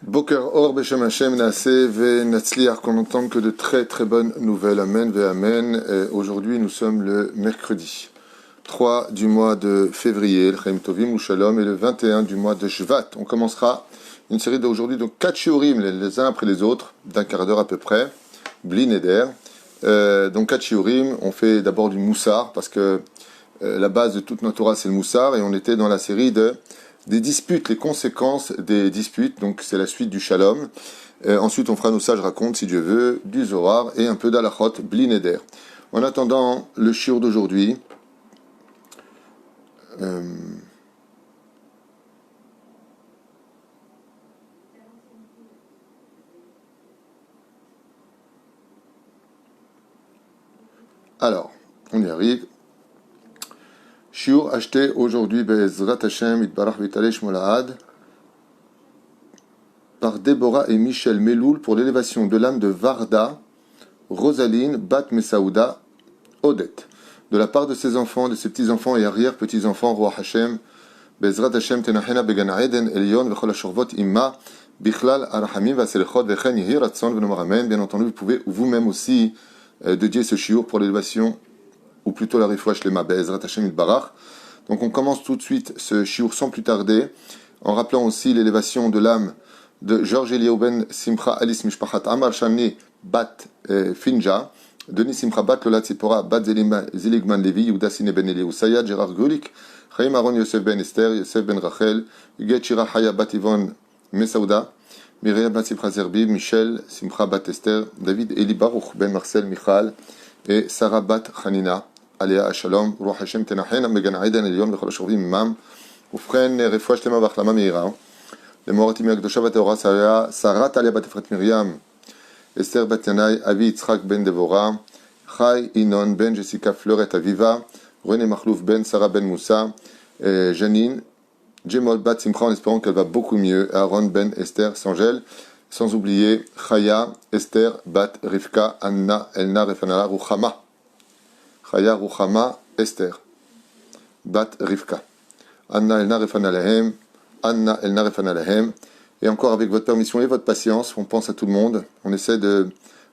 Boker Or Beshem Hashem Naaseh Ve Natzliach, qu'on n'entende que de très très bonnes nouvelles. Amen Ve Amen. Aujourd'hui, nous sommes le mercredi 3 du mois de février, le Chaim Tovim ou Shalom, et le 21 du mois de Shvat. On commencera une série d'aujourd'hui, donc 4 shiurim, les uns après les autres, d'un quart d'heure à peu près, Bli Neder. Donc 4 shiurim, on fait d'abord du moussar, parce que la base de toute notre Torah, c'est le moussar, et on était dans la série des disputes, les conséquences des disputes, donc c'est la suite du Shalom. Ensuite, on fera nos sages racontes, si Dieu veut, du Zohar et un peu d'Alachot, Bli Neder. En attendant, le shiur d'aujourd'hui, alors, on y arrive. Shiur acheté aujourd'hui, Be'ezrat Hashem, Itbarach V'Taleh Shmolahad, par Déborah et Michel Meloul pour l'élévation de l'âme de Varda, Rosaline, Bat Mesaouda, Odette, de la part de ses enfants, de ses petits-enfants et arrière-petits-enfants, Roi Hashem, Be'ezrat Hashem, Tenachena Began Eden, Elion, V'chol HaShorvot, Imma, Bichlal, Arachamim, Vaselechot, Vechen, Yehi Ratson, V'nomar Amen. Bien entendu, vous pouvez vous-même aussi dédier ce shiur pour l'élévation, ou plutôt la Refoua Shlema, Be'ezrat Hashem Itbarach. Donc on commence tout de suite ce shiur sans plus tarder, en rappelant aussi l'élévation de l'âme de Georges Eliaou ben Simcha Alice Mishpachat Amar Shani Bat Finja, Denis Simcha Bat Lola Tzipora Bat Ziligman Levi, Yehuda Sine ben Eliaou Sayad, Gérard Grulik, Chaim Aaron Yosef ben Esther, Yosef ben Rachel, Yuget Shira Haya Bat Yvonne Mesaouda, Myriam Bat Simcha Zerbi, Michel Simcha Bat Esther, David Eli Baruch ben Marcel Michal et Sarah Bat Hanina, Aléa Shalom, Roi Hashem Tenachen, Megan Aiden Elion, Vechol HaShorvim Imam, Ufren Refoua Shlema V'Achlama Meira. Les Moratim Yakdosha Vateora, Sarah Talia Batefret Miriam, Esther Batyanai, Avi Yitzhak ben Devora, Chai Inon ben Jessica Fleuret Aviva, René Makhlouf ben Sarah ben Moussa, Janine, Jemol Bat Simcha, en espérant qu'elle va beaucoup mieux, Aaron ben Esther Sangel, sans oublier Chaya, Esther Bat Rivka, Anna Elna Refanala Ruchama, Chaya Ruchama, Esther Bat Rivka, Anna Elna Refanalahem, Anna Elna Refanalahem. Et encore avec votre permission et votre patience, on pense à tout le monde, on essaie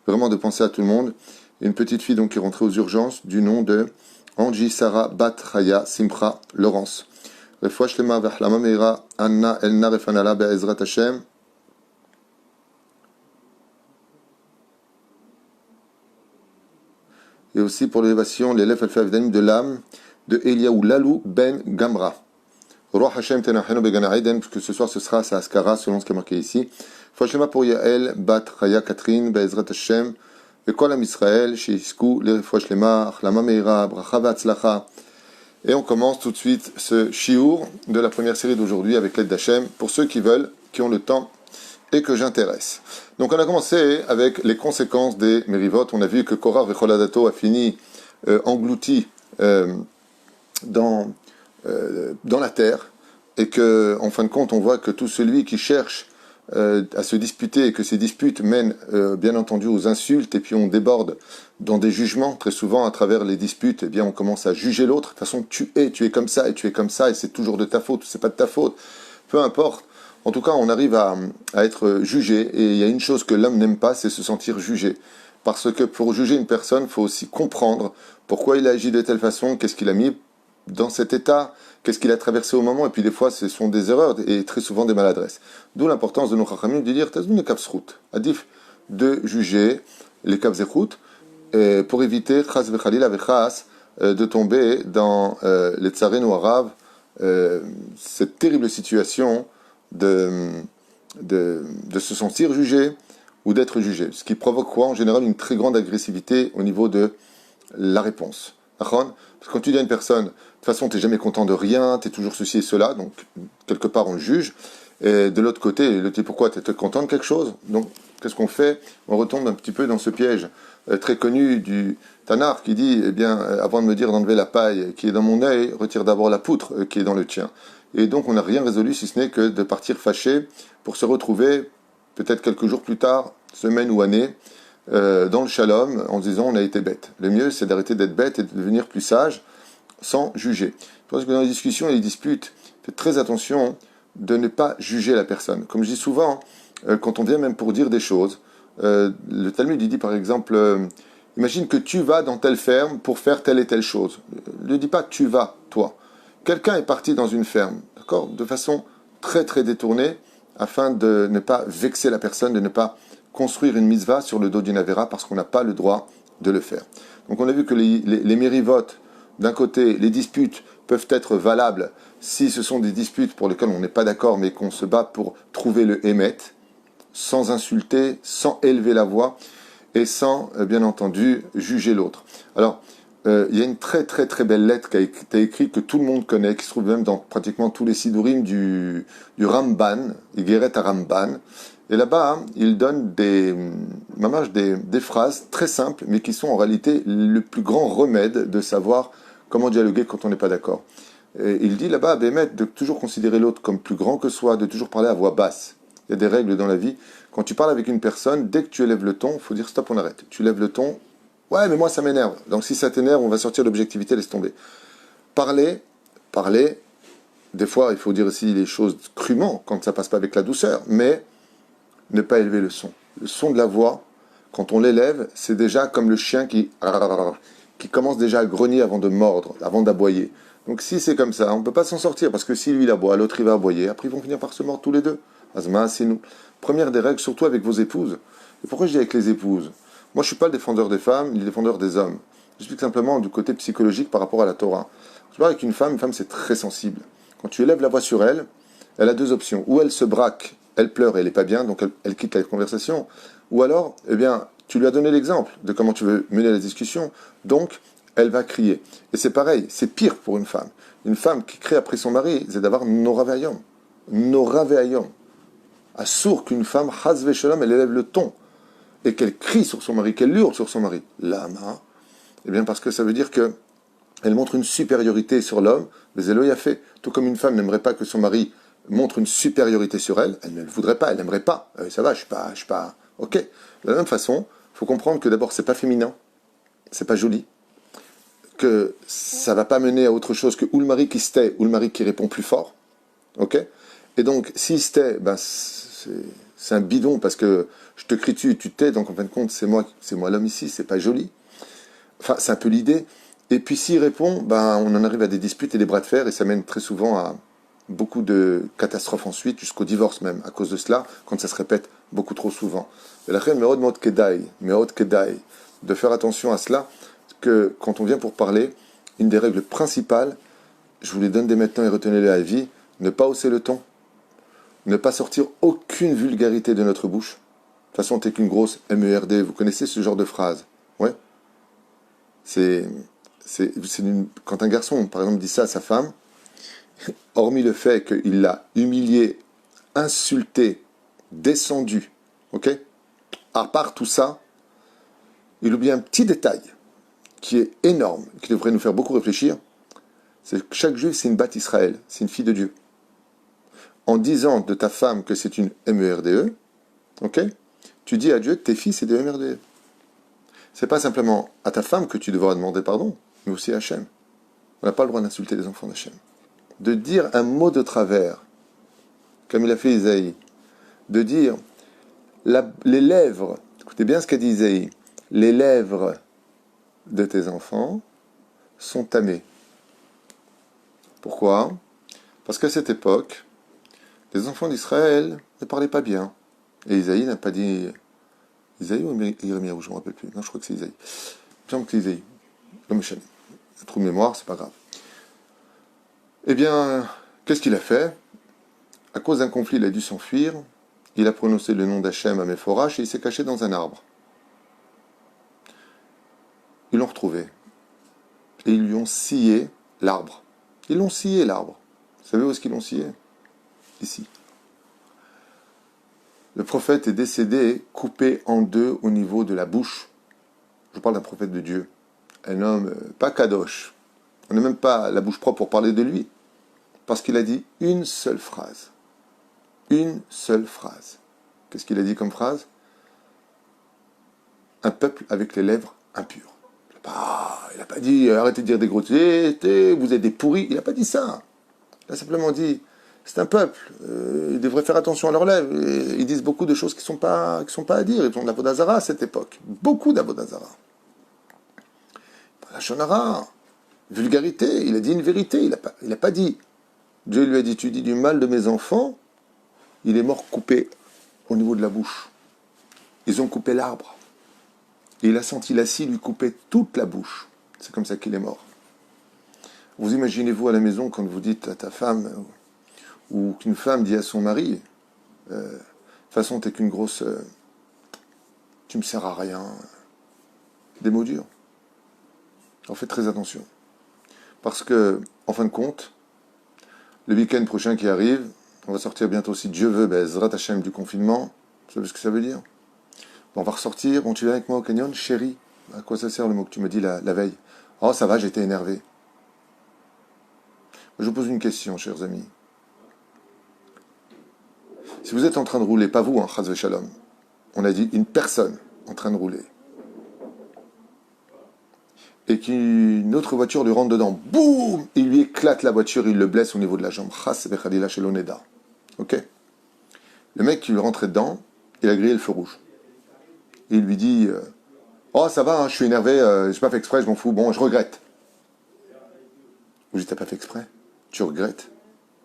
vraiment de penser à tout le monde. Une petite fille donc qui est rentrée aux urgences du nom de Angie Sarah Bat Chaya Simcha Laurence. Refoua Shlema V'Achlama Meira, Anna Elna Refanala Be'ezrat Hashem. Et aussi pour l'élévation, l'élève Alpha-Avdanim de l'âme de Eliaou Lalou Ben Gamra. Roi Hashem Tenachenu Began Eden, puisque ce soir ce sera sa Askara, selon ce qui est marqué ici. Fouachlema pour Yael, Bat Chaya Catherine, Be'ezrat Hashem, Vekol Am Israël, Sheisku, le Fouachlema, Achlama Meira, Bracha V'Atzlacha. Et on commence tout de suite ce shiur de la première série d'aujourd'hui avec l'aide d'Hashem, pour ceux qui veulent, qui ont le temps et que j'intéresse. Donc on a commencé avec les conséquences des Merivot. On a vu que Korah Vecholadato a fini englouti dans la terre, et que, en fin de compte, on voit que tout celui qui cherche à se disputer, et que ces disputes mènent bien entendu aux insultes, et puis on déborde dans des jugements, très souvent à travers les disputes, et bien on commence à juger l'autre. De toute façon, tu es comme ça, et tu es comme ça, et c'est toujours de ta faute, c'est pas de ta faute, peu importe. En tout cas, on arrive à être jugé, et il y a une chose que l'homme n'aime pas, c'est se sentir jugé. Parce que pour juger une personne, il faut aussi comprendre pourquoi il a agi de telle façon, qu'est-ce qu'il a mis dans cet état, qu'est-ce qu'il a traversé au moment, et puis des fois ce sont des erreurs et très souvent des maladresses. D'où l'importance de nos chachamim de dire Tazmin le kapsrout, adif de juger les kapzechut pour éviter chas vechalila vechas de tomber dans les tsarenu arabe, cette terrible situation de se sentir jugé ou d'être jugé, ce qui provoque quoi en général une très grande agressivité au niveau de la réponse. Parce que quand tu dis à une personne, de toute façon, tu n'es jamais content de rien, tu es toujours ceci et cela, donc quelque part on juge. Et de l'autre côté, il dit pourquoi tu es content de quelque chose. Donc qu'est-ce qu'on fait? On retombe un petit peu dans ce piège très connu du Tanar qui dit, eh bien, avant de me dire d'enlever la paille qui est dans mon œil, retire d'abord la poutre qui est dans le tien. Et donc on n'a rien résolu si ce n'est que de partir fâché pour se retrouver peut-être quelques jours plus tard, semaines ou années, dans le shalom, en se disant on a été bête. Le mieux, c'est d'arrêter d'être bête et de devenir plus sage, sans juger. Parce que dans les discussions et les disputes, faites très attention de ne pas juger la personne. Comme je dis souvent, quand on vient même pour dire des choses. Le Talmud il dit par exemple, imagine que tu vas dans telle ferme pour faire telle et telle chose. Ne dis pas tu vas, toi. Quelqu'un est parti dans une ferme, d'accord, de façon très très détournée, afin de ne pas vexer la personne, de ne pas construire une mitzvah sur le dos d'une avéra parce qu'on n'a pas le droit de le faire. Donc on a vu que les mérivotes, d'un côté, les disputes peuvent être valables si ce sont des disputes pour lesquelles on n'est pas d'accord mais qu'on se bat pour trouver le émet, sans insulter, sans élever la voix et sans, bien entendu, juger l'autre. Alors, il y a une très très très belle lettre qui a été écrite, que tout le monde connaît, qui se trouve même dans pratiquement tous les sidurim du Ramban, Igeret à Ramban. Et là-bas, il donne des phrases très simples, mais qui sont en réalité le plus grand remède de savoir comment dialoguer quand on n'est pas d'accord. Et il dit là-bas, Bémet, de toujours considérer l'autre comme plus grand que soi, de toujours parler à voix basse. Il y a des règles dans la vie. Quand tu parles avec une personne, dès que tu élèves le ton, il faut dire stop, on arrête. Tu lèves le ton, ouais, mais moi ça m'énerve. Donc si ça t'énerve, on va sortir d'objectivité, laisse tomber. Parler, des fois il faut dire aussi les choses crûment, quand ça passe pas avec la douceur, mais ne pas élever le son. Le son de la voix, quand on l'élève, c'est déjà comme le chien qui commence déjà à grogner avant de mordre, avant d'aboyer. Donc si c'est comme ça, on ne peut pas s'en sortir, parce que si lui il aboie, l'autre il va aboyer, après ils vont finir par se mordre tous les deux. Azma, c'est nous. Première des règles, surtout avec vos épouses. Et pourquoi je dis avec les épouses? Moi je ne suis pas le défendeur des femmes, ni le défendeur des hommes. J'explique simplement du côté psychologique par rapport à la Torah. Je parle avec une femme c'est très sensible. Quand tu élèves la voix sur elle, elle a deux options. Ou elle se braque, elle pleure et elle n'est pas bien, donc elle quitte la conversation. Ou alors, eh bien, tu lui as donné l'exemple de comment tu veux mener la discussion, donc elle va crier. Et c'est pareil, c'est pire pour une femme. Une femme qui crie après son mari, c'est d'avoir noraveayom. Noraveayom. Assour qu'une femme, hasve shalom, elle élève le ton et qu'elle crie sur son mari, qu'elle hurle sur son mari. Lama. Eh bien, parce que ça veut dire que elle montre une supériorité sur l'homme, mais elle l'a fait. Tout comme une femme n'aimerait pas que son mari montre une supériorité sur elle, elle ne le voudrait pas, elle n'aimerait pas. Ça va, je suis pas. Ok. De la même façon, il faut comprendre que d'abord, c'est pas féminin, c'est pas joli, que ça va pas mener à autre chose que ou le mari qui se tait, ou le mari qui répond plus fort. Ok. Et donc, s'il se tait, ben, c'est un bidon parce que je te crie dessus, tu te tais, donc en fin de compte, c'est moi l'homme ici, c'est pas joli. Enfin, c'est un peu l'idée. Et puis s'il répond, ben, on en arrive à des disputes et des bras de fer, et ça mène très souvent à beaucoup de catastrophes ensuite, jusqu'au divorce même, à cause de cela, quand ça se répète beaucoup trop souvent. Et la reine meod kedai, de faire attention à cela, que quand on vient pour parler, une des règles principales, je vous les donne dès maintenant et retenez-les à vie, ne pas hausser le ton, ne pas sortir aucune vulgarité de notre bouche. De toute façon, t'es qu'une grosse MERD, vous connaissez ce genre de phrase, ouais. Quand un garçon, par exemple, dit ça à sa femme, hormis le fait qu'il l'a humilié, insulté, descendu, ok? À part tout ça, il oublie un petit détail qui est énorme, qui devrait nous faire beaucoup réfléchir, c'est que chaque juif, c'est une Bat Israël, c'est une fille de Dieu. En disant de ta femme que c'est une MERDE, ok? Tu dis à Dieu que tes filles, c'est des MERDE. C'est pas simplement à ta femme que tu devras demander pardon, mais aussi à Hachem. On n'a pas le droit d'insulter les enfants d'Hachem. De dire un mot de travers, comme il a fait Isaïe, de dire les lèvres, écoutez bien ce qu'a dit Isaïe, les lèvres de tes enfants sont tamées. Pourquoi? Parce qu'à cette époque, les enfants d'Israël ne parlaient pas bien. Et Isaïe n'a pas dit... Isaïe ou Jérémie, je ne me rappelle plus. Non, je crois que c'est Isaïe. Il me semble que c'est Isaïe. Le méchant. Un trou de mémoire, c'est pas grave. Eh bien, qu'est-ce qu'il a fait? À cause d'un conflit, il a dû s'enfuir. Il a prononcé le nom d'Hachem à Méphorash et il s'est caché dans un arbre. Ils l'ont retrouvé. Et ils lui ont scié l'arbre. Ils l'ont scié, l'arbre. Vous savez où est-ce qu'ils l'ont scié? Ici. Le prophète est décédé, coupé en deux au niveau de la bouche. Je parle d'un prophète de Dieu. Un homme, pas kadosh. On n'a même pas la bouche propre pour parler de lui. Parce qu'il a dit une seule phrase. Une seule phrase. Qu'est-ce qu'il a dit comme phrase? Un peuple avec les lèvres impures. Il n'a pas dit arrêtez de dire des grossièretés, vous êtes des pourris. Il n'a pas dit ça. Il a simplement dit C'est un peuple. Ils devraient faire attention à leurs lèvres. Ils disent beaucoup de choses qui sont pas à dire. Ils ont de la Vodazara à cette époque. Beaucoup d'Avodazara. La Shonara, vulgarité, il a dit une vérité. Il n'a pas dit. Dieu lui a dit, tu dis du mal de mes enfants, il est mort coupé au niveau de la bouche. Ils ont coupé l'arbre. Et il a senti la scie lui couper toute la bouche. C'est comme ça qu'il est mort. Vous imaginez-vous à la maison quand vous dites à ta femme, ou qu'une femme dit à son mari, de toute façon t'es qu'une grosse, tu me sers à rien, des mots durs. Alors faites très attention. Parce que, en fin de compte, le week-end prochain qui arrive, on va sortir bientôt, si Dieu veut, Bezrat Hashem du confinement. Vous savez ce que ça veut dire? On va ressortir, bon, tu viens avec moi au canyon, chérie. À quoi ça sert le mot que tu me dis la veille? Oh, ça va, j'étais énervé. Je vous pose une question, chers amis. Si vous êtes en train de rouler, pas vous, hein, Chaz Shalom, on a dit une personne en train de rouler, et qu'une autre voiture lui rentre dedans, boum, il lui éclate la voiture, il le blesse au niveau de la jambe. Chas vechadila sheloneda. Ok? Le mec qui lui rentrait dedans, il a grillé le feu rouge. Et il lui dit, oh ça va, hein, je suis énervé, j'ai pas fait exprès, je m'en fous, bon, je regrette. Vous dites, t'as pas fait exprès? Tu regrettes?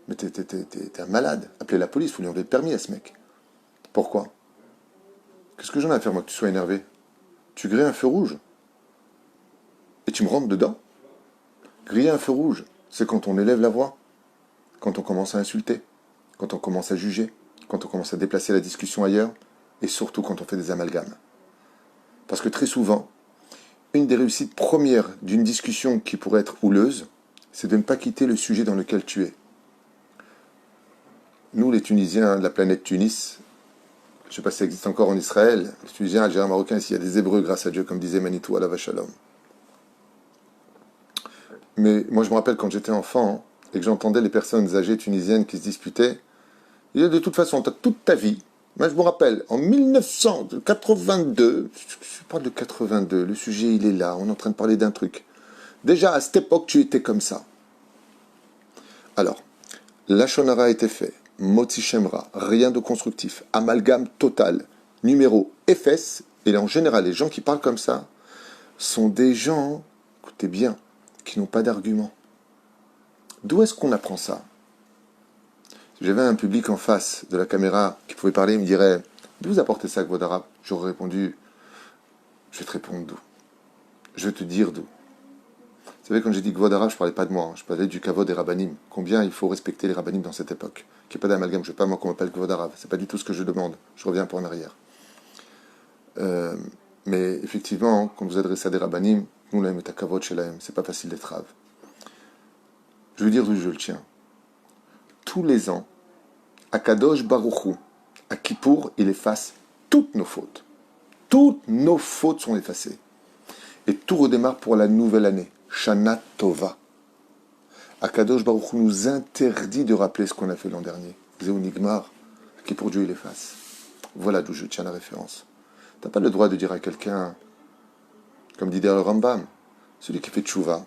Mais t'es un malade. Appelez la police, faut lui enlever le permis à ce mec. Pourquoi? Qu'est-ce que j'en ai à faire, moi, que tu sois énervé? Tu grilles un feu rouge. Et tu me rentres dedans? Griller un feu rouge, c'est quand on élève la voix, quand on commence à insulter, quand on commence à juger, quand on commence à déplacer la discussion ailleurs, et surtout quand on fait des amalgames. Parce que très souvent, une des réussites premières d'une discussion qui pourrait être houleuse, c'est de ne pas quitter le sujet dans lequel tu es. Nous, les Tunisiens de la planète Tunis, je ne sais pas si ça existe encore en Israël, les Tunisiens, Algériens, Marocains, ici, il y a des Hébreux grâce à Dieu, comme disait Manitou à la Vachalom. Mais moi, je me rappelle quand j'étais enfant et que j'entendais les personnes âgées tunisiennes qui se disputaient, il y a de toute façon, tu as toute ta vie. Moi, je me rappelle, en 1982, je parle de 82, le sujet, il est là, on est en train de parler d'un truc. Déjà, à cette époque, tu étais comme ça. Alors, la Shonara a été fait, Motzi Shemra, rien de constructif, amalgame total, numéro FS, et en général, les gens qui parlent comme ça sont des gens, écoutez bien, qui n'ont pas d'argument. D'où est-ce qu'on apprend ça? Si j'avais un public en face de la caméra qui pouvait parler, il me dirait « D'où vous apportez ça, Kvod Arav ?» J'aurais répondu « Je vais te répondre d'où. Je vais te dire d'où. » Vous savez, quand j'ai dit Kvod Arav, je ne parlais pas de moi, hein, je parlais du Kavod des Rabbanim. Combien il faut respecter les Rabbanim dans cette époque. Qu'il n'y ait pas d'amalgame, je ne veux pas moi qu'on m'appelle Kvod Arav. Ce n'est pas du tout ce que je demande. Je reviens un peu en arrière. Mais effectivement, quand vous adressez à des Rabbanim, nous l'aime est à Kavod chez l'AM. C'est pas facile d'être Rav. Je veux dire d'où je le tiens. Tous les ans, à Kadosh Baruchou, à Kippour, il efface toutes nos fautes. Toutes nos fautes sont effacées. Et tout redémarre pour la nouvelle année. Shana Tova. Akadosh Baruch Hu nous interdit de rappeler ce qu'on a fait l'an dernier. Zéou Nigmar, qui pour Dieu il efface. Voilà d'où je tiens la référence. Tu n'as pas le droit de dire à quelqu'un, comme dit le Rambam, celui qui fait tchouva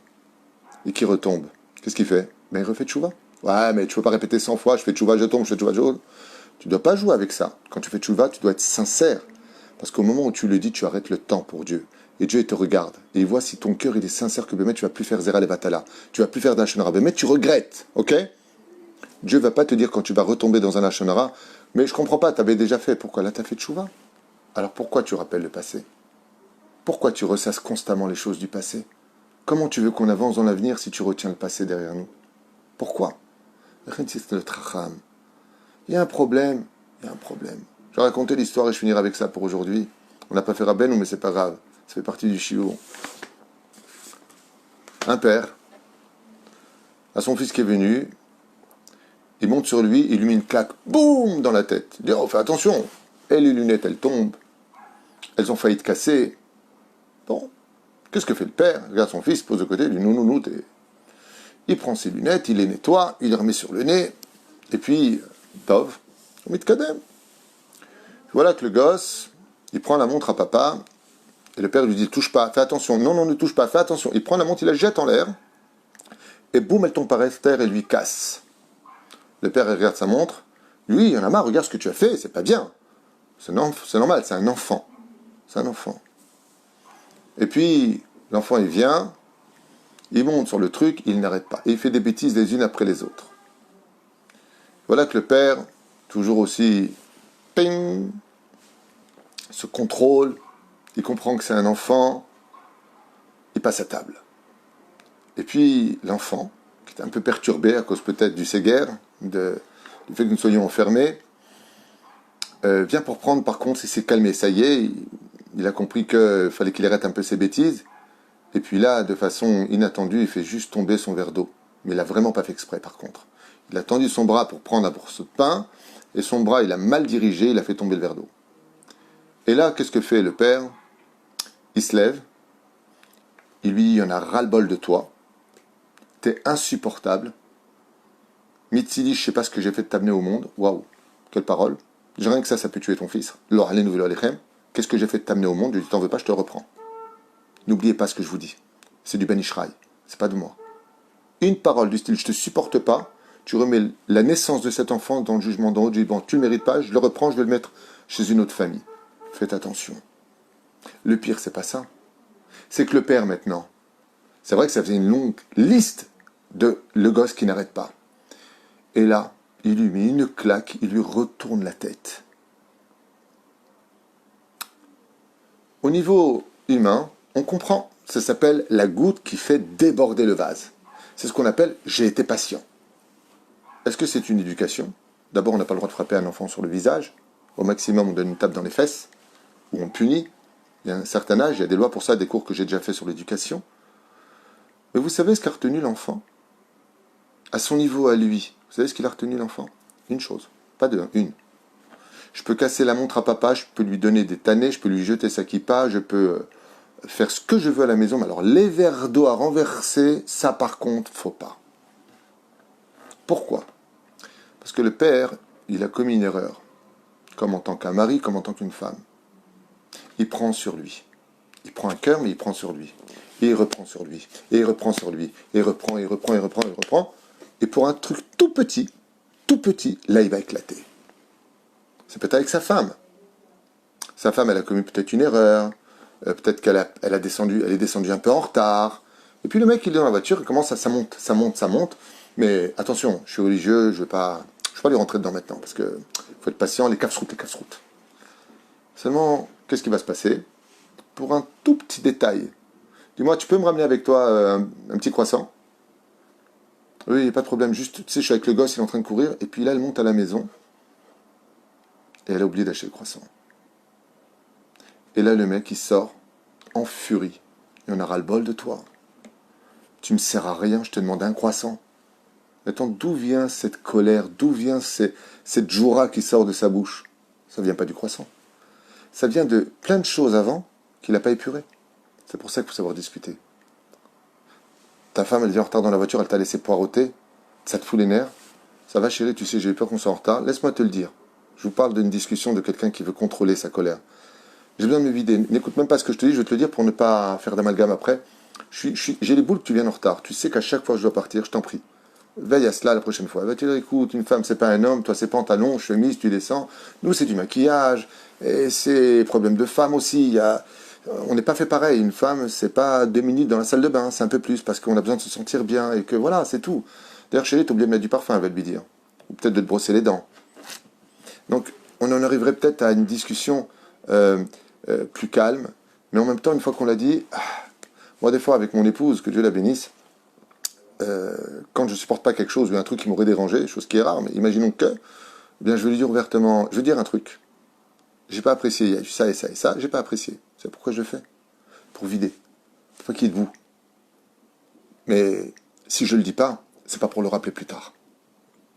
et qui retombe. Qu'est-ce qu'il fait? Ben il refait tchouva. Ouais, mais tu ne peux pas répéter 100 fois, je fais tchouva, je tombe, je fais tchouva, je tombe. Tu ne dois pas jouer avec ça. Quand tu fais tchouva, tu dois être sincère. Parce qu'au moment où tu le dis, tu arrêtes le temps pour Dieu. Et Dieu, il te regarde. Et il voit si ton cœur, il est sincère que Bémet, tu ne vas plus faire Zera Levatala. Tu ne vas plus faire d'un Lachonara. Bémet, tu regrettes. Ok? Dieu ne va pas te dire quand tu vas retomber dans un Lachonara, mais je ne comprends pas, tu avais déjà fait. Pourquoi? Là, tu as fait tchouva. Alors pourquoi tu rappelles le passé? Pourquoi tu ressasses constamment les choses du passé? Comment tu veux qu'on avance dans l'avenir si tu retiens le passé derrière nous? Pourquoi? Il y a un problème. Il y a un problème. Je vais raconter l'histoire et je finirai avec ça pour aujourd'hui. On n'a pas fait Rabbeinu, mais c'est pas grave. Ça fait partie du shiur. Un père a son fils qui est venu, il monte sur lui, il lui met une claque, boum, dans la tête. Il dit, oh, fais attention. Et les lunettes, elles tombent. Elles ont failli te casser. Bon, qu'est-ce que fait le père? Regarde son fils, pose de côté, il dit, non, il prend ses lunettes, il les nettoie, il les remet sur le nez, et puis, Tov, on met de kadem. Voilà que le gosse, il prend la montre à papa, et le père lui dit, touche pas, fais attention, non, ne touche pas, fais attention. Il prend la montre, il la jette en l'air, et boum, elle tombe par terre et lui casse. Le père il regarde sa montre. Lui, il en a marre, regarde ce que tu as fait, c'est pas bien. C'est normal, c'est un enfant. C'est un enfant. Et puis, l'enfant, il vient, il monte sur le truc, il n'arrête pas. Et il fait des bêtises les unes après les autres. Voilà que le père, toujours aussi, ping, se contrôle, il comprend que c'est un enfant, il passe à table. Et puis, l'enfant, qui est un peu perturbé à cause peut-être du séguerre, du fait que nous soyons enfermés, vient pour prendre, par contre, il s'est calmé, ça y est, il a compris qu'il fallait qu'il arrête un peu ses bêtises, et puis là, de façon inattendue, il fait juste tomber son verre d'eau. Mais il n'a vraiment pas fait exprès, par contre. Il a tendu son bras pour prendre un morceau de pain, et son bras, il a mal dirigé, il a fait tomber le verre d'eau. Et là, qu'est-ce que fait le père? Il se lève, il lui dit, il y en a ras-le-bol de toi, t'es insupportable, Mitzili, je sais pas ce que j'ai fait de t'amener au monde, waouh, quelle parole, rien que ça peut tuer ton fils, qu'est-ce que j'ai fait de t'amener au monde, je lui dis, t'en veux pas, je te reprends. N'oubliez pas ce que je vous dis, c'est du Ben Ishraï, c'est pas de moi. Une parole du style, je te supporte pas, tu remets la naissance de cet enfant dans le jugement d'en haut, tu dis, bon, tu le mérites pas, je le reprends, je vais le mettre chez une autre famille. Faites attention. Le pire, c'est pas ça. C'est que le père, maintenant, c'est vrai que ça faisait une longue liste de le gosse qui n'arrête pas. Et là, il lui met une claque, il lui retourne la tête. Au niveau humain, on comprend. Ça s'appelle la goutte qui fait déborder le vase. C'est ce qu'on appelle « j'ai été patient ». Est-ce que c'est une éducation? D'abord, on n'a pas le droit de frapper un enfant sur le visage. Au maximum, on donne une tape dans les fesses, ou on punit. Il y a un certain âge, il y a des lois pour ça, des cours que j'ai déjà fait sur l'éducation. Mais vous savez ce qu'a retenu l'enfant? À son niveau à lui, vous savez ce qu'il a retenu l'enfant? Une chose, pas deux, une. Je peux casser la montre à papa, je peux lui donner des tannés, je peux lui jeter sa kippa, je peux faire ce que je veux à la maison. Mais alors, les verres d'eau à renverser, ça par contre, faut pas. Pourquoi? Parce que le père, il a commis une erreur. Comme en tant qu'un mari, comme en tant qu'une femme. Il prend sur lui. Il prend un cœur, mais il prend sur lui. Et il reprend sur lui. Et il reprend sur lui. Et il reprend, il reprend, il reprend, il reprend. Et pour un truc tout petit, là, il va éclater. C'est peut-être avec sa femme. Sa femme, elle a commis peut-être une erreur. Peut-être qu'elle elle est descendue un peu en retard. Et puis le mec, il est dans la voiture, il commence à ça monte. Mais attention, je suis religieux, je ne vais pas lui rentrer dedans maintenant, parce que faut être patient, les casse-routes. Seulement, qu'est-ce qui va se passer? Pour un tout petit détail, dis-moi, tu peux me ramener avec toi un petit croissant? Oui, pas de problème, juste, tu sais, je suis avec le gosse, il est en train de courir, et puis là, elle monte à la maison, et elle a oublié d'acheter le croissant. Et là, le mec, il sort, en furie. Il y en a ras-le-bol de toi. Tu me sers à rien, je te demande un croissant. Attends, d'où vient cette colère? D'où vient cette joura qui sort de sa bouche? Ça vient pas du croissant. Ça vient de plein de choses avant qu'il n'a pas épuré. C'est pour ça qu'il faut savoir discuter. Ta femme, elle vient en retard dans la voiture, elle t'a laissé poireauter. Ça te fout les nerfs. Ça va chérie, tu sais, j'ai eu peur qu'on soit en retard. Laisse-moi te le dire. Je vous parle d'une discussion de quelqu'un qui veut contrôler sa colère. J'ai besoin de me vider. N'écoute même pas ce que je te dis, je vais te le dire pour ne pas faire d'amalgame après. J'ai les boules que tu viennes en retard. Tu sais qu'à chaque fois que je dois partir, je t'en prie. Veille à cela la prochaine fois. Va te dire, écoute, une femme, c'est pas un homme, toi, c'est pantalon, chemise, tu descends. Nous, c'est du maquillage. Et c'est problème de femme aussi. On n'est pas fait pareil. Une femme, c'est pas 2 minutes dans la salle de bain, c'est un peu plus, parce qu'on a besoin de se sentir bien. Et que voilà, c'est tout. D'ailleurs, chérie, t'as oublié de mettre du parfum, elle va lui dire. Ou peut-être de te brosser les dents. Donc, on en arriverait peut-être à une discussion plus calme. Mais en même temps, une fois qu'on l'a dit, moi, des fois, avec mon épouse, que Dieu la bénisse, quand je ne supporte pas quelque chose ou un truc qui m'aurait dérangé, chose qui est rare, mais imaginons que, eh bien, je vais lui dire ouvertement, je vais dire un truc. J'ai pas apprécié, il y a eu ça et ça et ça, j'ai pas apprécié. C'est pourquoi je le fais? Pour vider. Pour qu'il y ait de vous. Mais si je le dis pas, c'est pas pour le rappeler plus tard.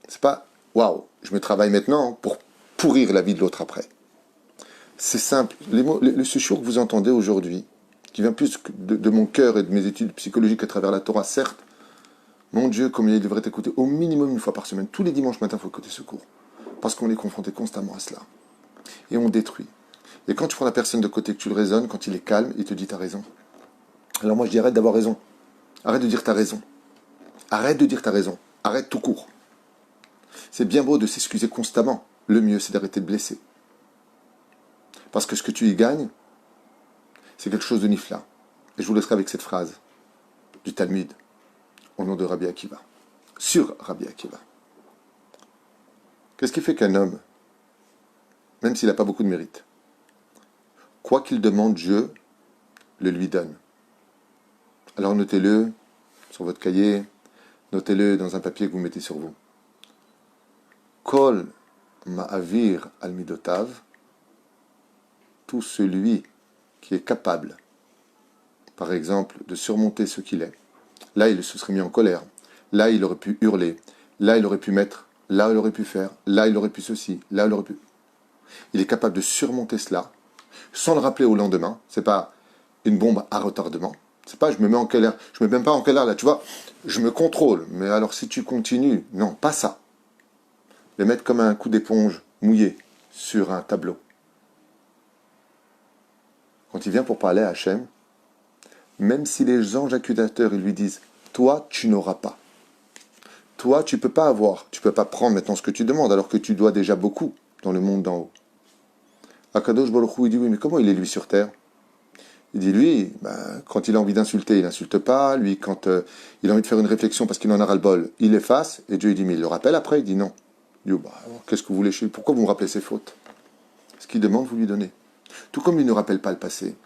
C'est pas, waouh, je me travaille maintenant pour pourrir la vie de l'autre après. C'est simple. Les mots, ce chiour que vous entendez aujourd'hui, qui vient plus de mon cœur et de mes études psychologiques à travers la Torah, certes, mon Dieu, comme il devrait écouter au minimum une fois par semaine. Tous les dimanches matin, il faut écouter ce cours. Parce qu'on est confronté constamment à cela. Et on détruit. Et quand tu prends la personne de côté, que tu le raisonnes, quand il est calme, il te dit t'as raison. Alors moi je dis arrête d'avoir raison. Arrête de dire t'as raison. Arrête de dire t'as raison. Arrête tout court. C'est bien beau de s'excuser constamment. Le mieux, c'est d'arrêter de blesser. Parce que ce que tu y gagnes, c'est quelque chose de nifla. Et je vous laisserai avec cette phrase du Talmud, au nom de Rabbi Akiva. Sur Rabbi Akiva. Qu'est-ce qui fait qu'un homme, même s'il n'a pas beaucoup de mérite, quoi qu'il demande, Dieu le lui donne. Alors notez-le sur votre cahier, notez-le dans un papier que vous mettez sur vous. Kol ma'avir al midotav, tout celui qui est capable, par exemple, de surmonter ce qu'il est. Là, il se serait mis en colère. Là, il aurait pu hurler. Là, il aurait pu mettre. Là, il aurait pu faire. Là, il aurait pu ceci. Là, il aurait pu... Il est capable de surmonter cela sans le rappeler au lendemain. C'est pas une bombe à retardement. C'est pas je me mets en colère. Je me mets même pas en colère là, tu vois. Je me contrôle. Mais alors si tu continues, non, pas ça. Les mettre comme un coup d'éponge mouillé sur un tableau. Quand il vient pour parler à Hachem, même si les anges accusateur ils lui disent « Toi, tu n'auras pas. Toi, tu ne peux pas avoir. Tu ne peux pas prendre maintenant ce que tu demandes alors que tu dois déjà beaucoup dans le monde d'en haut. » Akadosh Baruch Hu, il dit « Oui, mais comment il est lui sur terre ?» Il dit lui, quand il a envie d'insulter, il n'insulte pas. Lui, quand il a envie de faire une réflexion parce qu'il en a ras-le-bol, il efface. Et Dieu il dit, mais il le rappelle après. Il dit non. Il dit, qu'est-ce que vous voulez chez lui? Pourquoi vous me rappelez ses fautes? Ce qu'il demande, vous lui donnez. Tout comme lui ne rappelle pas le passé.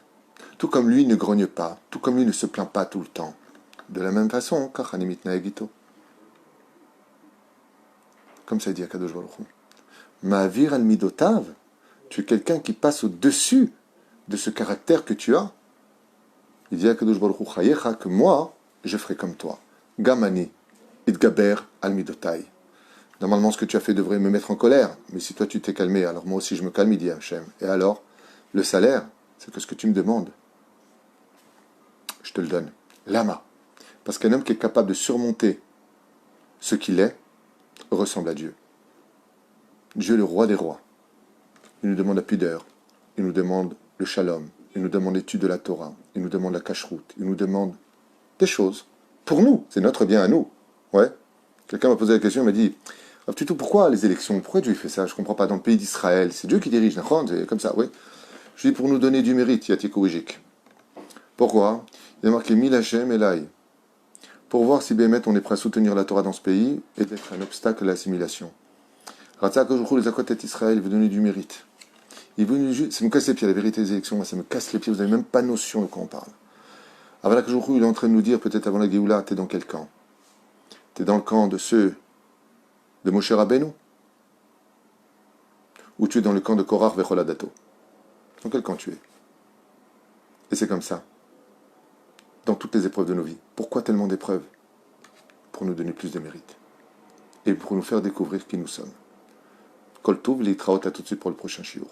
Tout comme lui ne grogne pas. Tout comme lui ne se plaint pas tout le temps. De la même façon, comme ça dit Akadosh Baruch Hu. Ma'avir al midotav, tu es quelqu'un qui passe au-dessus de ce caractère que tu as. Il dit à Kadosh Baruch Hu Chayecha que moi, je ferai comme toi. Gamani, itgaber al midotai. Normalement, ce que tu as fait devrait me mettre en colère. Mais si toi tu t'es calmé, alors moi aussi je me calme, il dit Hachem. Et alors, le salaire, c'est que ce que tu me demandes, je te le donne. Lama. Parce qu'un homme qui est capable de surmonter ce qu'il est, ressemble à Dieu. Dieu le roi des rois. Il nous demande la pudeur. Il nous demande le shalom. Il nous demande l'étude de la Torah. Il nous demande la cacheroute. Il nous demande des choses. Pour nous, c'est notre bien à nous. Ouais. Quelqu'un m'a posé la question, il m'a dit, Tuto, pourquoi les élections? Pourquoi Dieu fait ça? Je ne comprends pas. Dans le pays d'Israël, c'est Dieu qui dirige. C'est comme ça, oui. Je dis, pour nous donner du mérite, Yatikoujik. Pourquoi? Il y a marqué Mil Hashem Elai. Pour voir si Bémet on est prêt à soutenir la Torah dans ce pays et d'être un obstacle à l'assimilation. Ratzak aujourd'hui les Akotet Israël veut donner du mérite. Il veut juste, ça me casse les pieds, la vérité des élections, moi, ça me casse les pieds, vous n'avez même pas notion de quoi on parle. Avalak aujourd'hui il est en train de nous dire, peut-être avant la Géoula, t'es dans quel camp? T'es dans le camp de ceux de Moshe Rabbeinu? Ou tu es dans le camp de Korach Vecholadato? Dans quel camp tu es? Et c'est comme ça. Dans toutes les épreuves de nos vies. Pourquoi tellement d'épreuves? Pour nous donner plus de mérite. Et pour nous faire découvrir qui nous sommes. Kol Tov, les Traot, à tout de suite pour le prochain shiur.